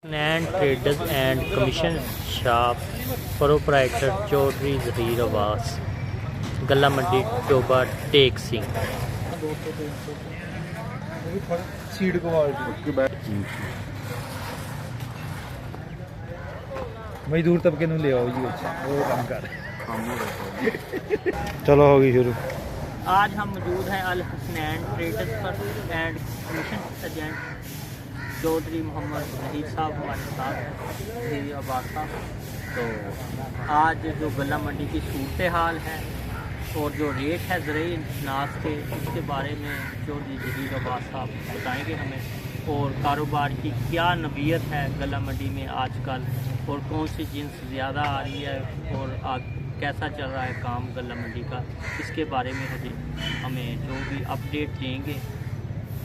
Land traders and commission shop proprietor Chaudhry Zaheer Abbas, गला मंडी Toba take Singh. मजदूर तबके नूं ले आओ जी, वो काम कर चलो होगी शुरू। आज हम मौजूद हैं अल हसनैन ट्रेडर्स पर and commission agent Chaudhry Muhammad Zaheer sahab हमारे साथ हैं, ज़हीर अब्बास साहब। तो आज जो गला मंडी की सूरत हाल है और जो रेट है ज़रूरी अनाज के, उसके बारे में चौधरी ज़हीर अब्बास साहब बताएंगे हमें, और कारोबार की क्या नवीयत है गला मंडी में आजकल, और कौन सी जिन्स ज़्यादा आ रही है और कैसा चल रहा है काम गला मंडी का, इसके बारे में हमें जो भी अपडेट देंगे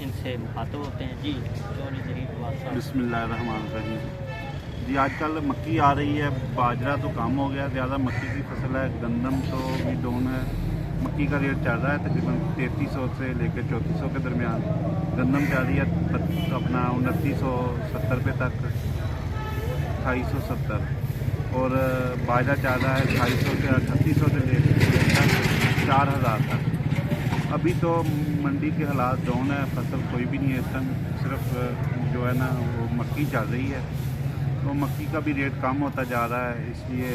इनसे मुखातब होते हैं। जी चौधरी ज़हीर अब्बास साहब। बिस्मिल्लाहिर्रहमानिर्रहीम। जी आजकल मक्की आ रही है, बाजरा तो कम हो गया, ज़्यादा मक्की की फसल है, गंदम तो भी डाउन है। मक्की का रेट चल रहा है तकरीबन 3300 से लेकर 3400 के दरमियान। गंदम चल रही है अपना 2970 रुपये तक, 2870, और बाजरा चल रहा है 2800 से 3800 से लेकर 4000 तक। अभी तो मंडी के हालात डाउन है, फसल कोई भी नहीं है इस टाइम, सिर्फ जो है ना वो मक्की चल रही है, तो मक्की का भी रेट कम होता जा रहा है। इसलिए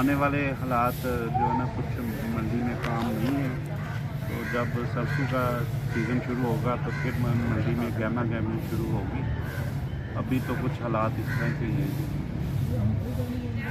आने वाले हालात जो है ना कुछ मंडी में काम नहीं है, तो जब सरसों का सीज़न शुरू होगा तो फिर मंडी में गहमा गहमी शुरू होगी। अभी तो कुछ हालात इस तरह के हैं।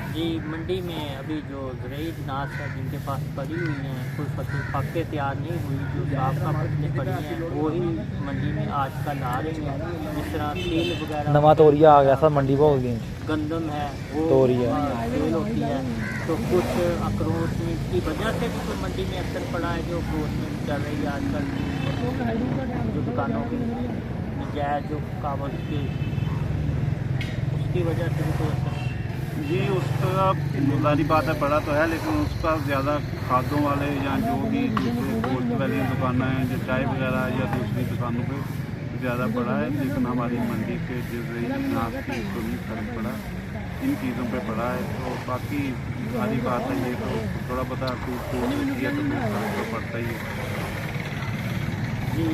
जी मंडी में अभी जो ज़रूरी अनाज है जिनके पास पड़ी हुई हैं, कोई फसल पक के तैयार नहीं हुई, जो साफ का फसलें पड़ी हैं वो ही मंडी में आजकल आ रही हैं। जिस तरह तेल वगैरह नवा तोरिया आ गया था मंडी बोल दी, गंदम है वो तोरिया सेल होती है, तो कुछ अक्रोचमेंट की वजह से भी तो मंडी में असर पड़ा है। जो अक्रोचमेंट चल रही है आजकल जो दुकानों की नजायज़ जो कागज़ की, उसकी वजह से भी तो असर। जी उसका गुजारी बात है, बड़ा तो है, लेकिन उसका ज़्यादा खादों वाले या जो भी दूसरे गोश्त वाली दुकानें हैं, जो चाय वगैरह या दूसरी दुकानों पे ज़्यादा पड़ा है, लेकिन हमारी मंडी के जो अनाज की तो नहीं फर्क पड़ा, इन चीज़ों पे पड़ा है। तो बाकी सारी बात है, ये तो थोड़ा बता टूट किया तो फर्क तो पड़ता ही है। जी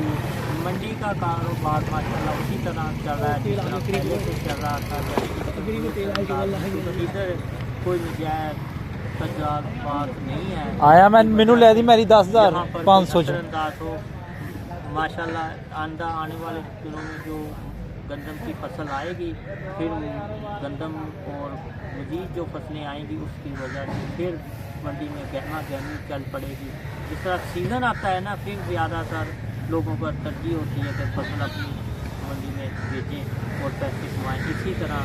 मंडी का कारोबार माशाल्लाह उसी तरह चल रहा है जिस तरह पहले से चल रहा था। इधर कोई नजायज़ तजाद बात नहीं है। आया मैनू लै दी मेरी 10,500 हो माशाल्लाह। आने वाले दिनों में जो गंदम की फसल आएगी, फिर गंदम और मज़ीद जो फसलें आएंगी उसकी वजह से फिर मंडी में गहमा गहमी चल पड़ेगी। जिस तरह सीज़न आता है ना, फिर ज़्यादातर लोगों पर तरजीह होती है कि फसल अपनी मंडी में बेचें और पैसे कमाएँ। इसी तरह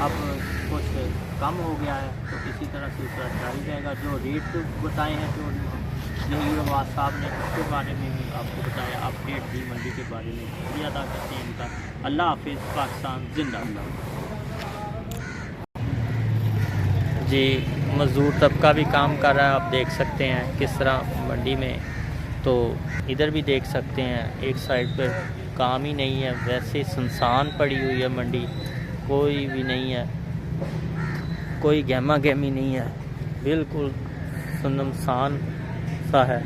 अब कुछ कम हो गया है, तो इसी तरह सिलसिला जारी रहेगा। जो रेट बताए हैं जो ज़हीर अब्बास साहब ने, उसके बारे में भी आपको बताया, अपडेट दी मंडी के बारे में। शुक्रिया अदा करते हैं इनका। अल्लाह हाफिज़। पाकिस्तान जिंदाबाद। जी मज़दूर तबका भी काम कर रहा है, आप देख सकते हैं किस तरह मंडी में, तो इधर भी देख सकते हैं एक साइड पर काम ही नहीं है, वैसे सुनसान पड़ी हुई है मंडी, कोई भी नहीं है, कोई गहमा गहमी नहीं है, बिल्कुल सुनसान सा है।